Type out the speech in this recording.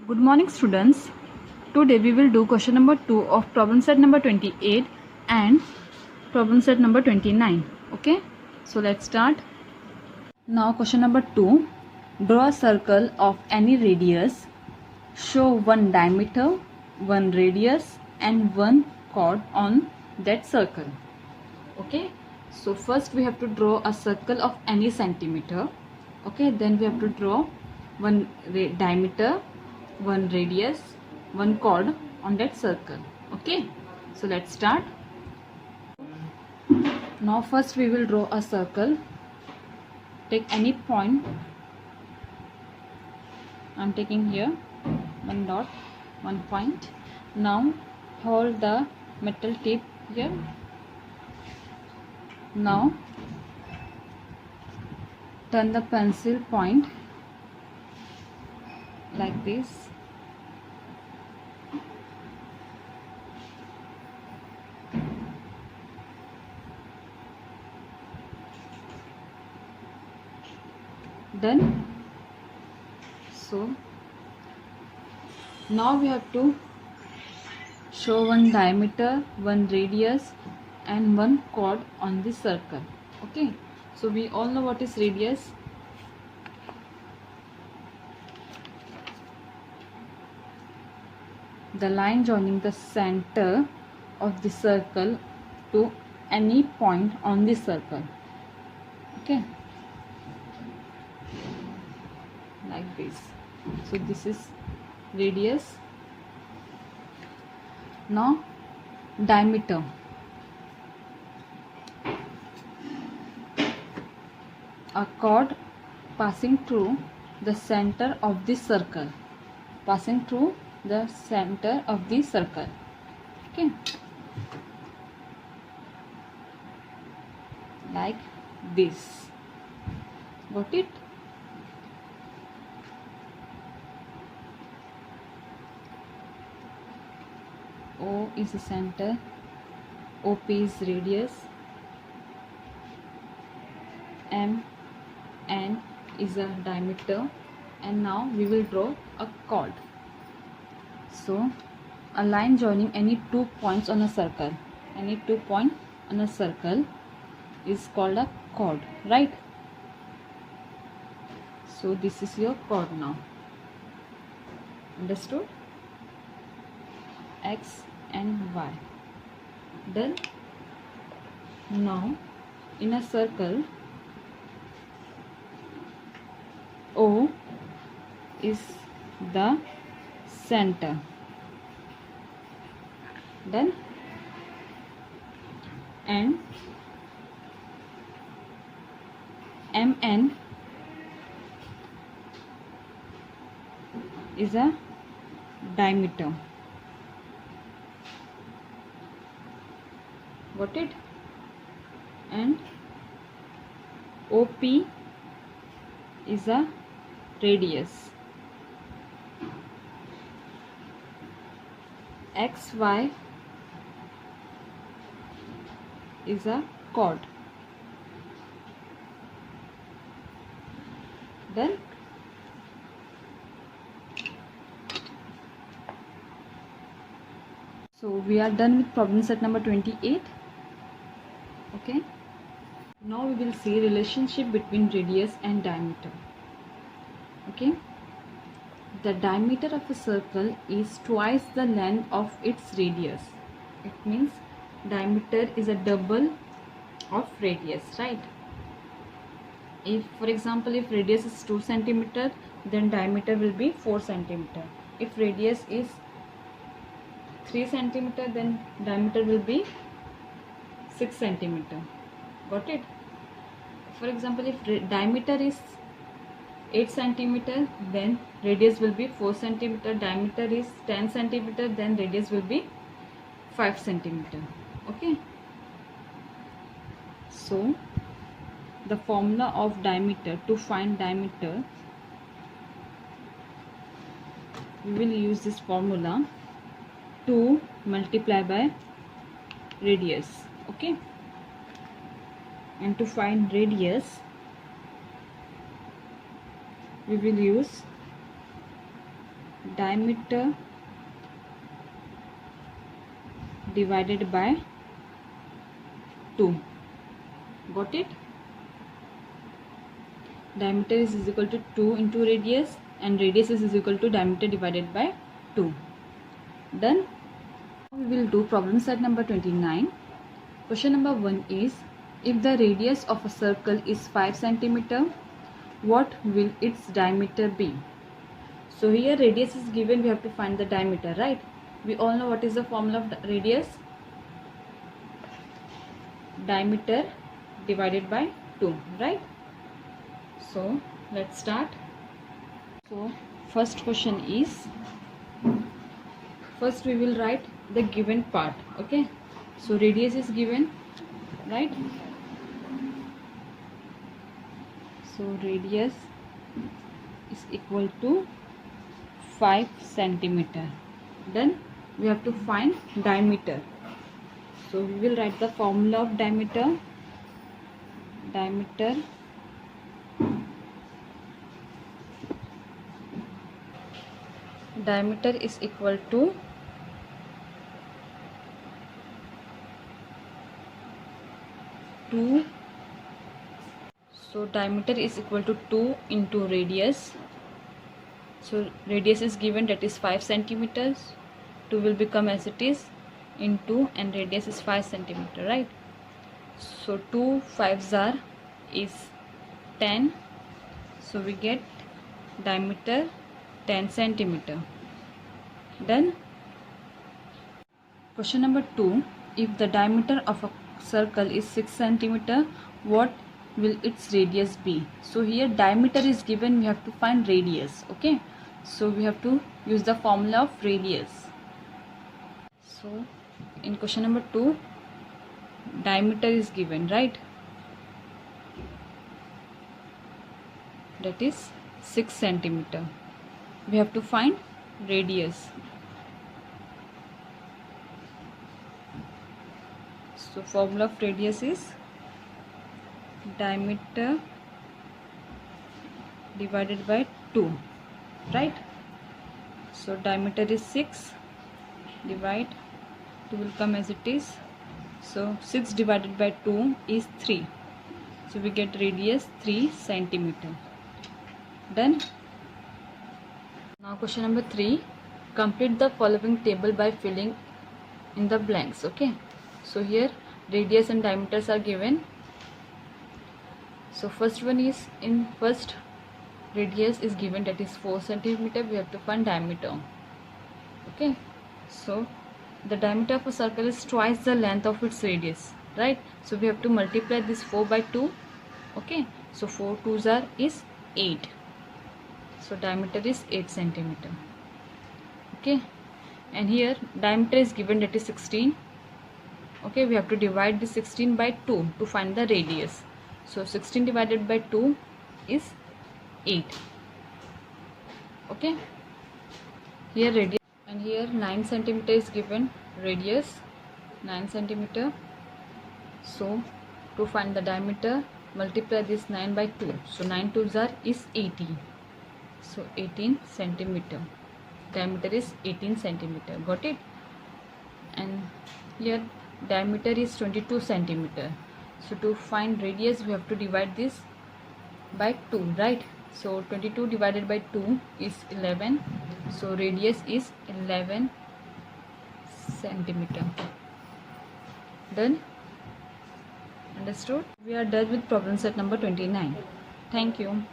Good morning, students. Today we will do question number 2 of problem set number 28 and problem set number 29. Okay, so let's start. Now question number 2. Draw a circle of any radius. Show one diameter, one radius and one chord on that circle. Okay, so first we have to draw a circle of any centimeter. Okay, then we have to draw one diameter, one radius, one chord on that circle. Okay, so let's start. Now first we will draw a circle. Take any point. I'm taking here one dot, one point. Now hold the metal tip here. Now turn the pencil point like this. Done. So now we have to show one diameter, one radius and one chord on the circle. Okay, so we all know what is radius. The line joining the center of the circle to any point on the circle. Okay, like this. So this is radius. Now diameter. A chord passing through the center of the circle. Passing through the center of the circle. Okay, like this. Got it? O is the center, OP is radius, M N is a diameter, and now we will draw a chord. So a line joining any 2 points on a circle, any 2 points on a circle is called a chord, right? So this is your chord now. Understood? X and Y. Done. Now in a circle, O is the center. Done. And MN is a diameter. Got it? And OP is a radius. XY is a chord. Done. So we are done with problem set number 28. Okay, now we will see relationship between radius and diameter. Okay, the diameter of a circle is twice the length of its radius. It means diameter is a double of radius, right? If for example if radius is 2 centimeter, then diameter will be 4 centimeter. If radius is 3 centimeter, then diameter will be 6 centimeter. Got it? For example, if diameter is 8 centimeter, then radius will be 4 centimeter. Diameter is 10 centimeter, then radius will be 5 centimeter. Okay, so the formula of diameter, to find diameter, we will use this formula, 2 multiply by radius. Okay, and to find radius we will use diameter divided by 2. Got it? Diameter is equal to 2 into radius, and radius is equal to diameter divided by 2. Done. We will do problem set number 29. Question number 1 is, if the radius of a circle is 5 cm, what will its diameter be? So here radius is given, we have to find the diameter, right? We all know what is the formula of the radius. Diameter divided by 2, right? So let's start. So first question is, first we will write the given part. Okay, so radius is given, right? So radius is equal to 5 cm. Then we have to find diameter. So we will write the formula of diameter. Diameter is equal to 2. So diameter is equal to 2 into radius. So radius is given, that is 5 centimeters. 2 will become as it is into, and radius is 5 centimeter, right? So 2 5s are is 10. So we get diameter 10 centimeter. Then question number 2, if the diameter of a circle is 6 centimeter, what will its radius be? So here diameter is given, we have to find radius. Okay, so we have to use the formula of radius. So in question number 2, diameter is given, right? That is 6 centimeter. We have to find radius. So formula of radius is diameter divided by 2, right? So diameter is 6, divide, 2 will come as it is. So 6 divided by 2 is 3. So we get radius 3 centimeter. Done. Now question number 3, complete the following table by filling in the blanks. Okay, so here radius and diameters are given. So first one is, in first radius is given, that is 4 centimeter. We have to find diameter. Okay, so the diameter of a circle is twice the length of its radius, right? So we have to multiply this 4 by 2. Okay, so 4 2s are is 8. So diameter is 8 centimeter. Okay, and here diameter is given, that is 16. Okay, we have to divide the 16 by 2 to find the radius. So 16 divided by 2 is 8. Okay, here radius, and here 9 centimeter is given, radius 9 centimeter. So to find the diameter, multiply this 9 by 2. So 9 2s are is 18. So 18 centimeter. Diameter is 18 centimeter. Got it? And here diameter is 22 centimeter. So to find radius, we have to divide this by 2, right? So 22 divided by 2 is 11. So radius is 11 centimeter. Done? Understood? We are done with problem set number 29. Thank you.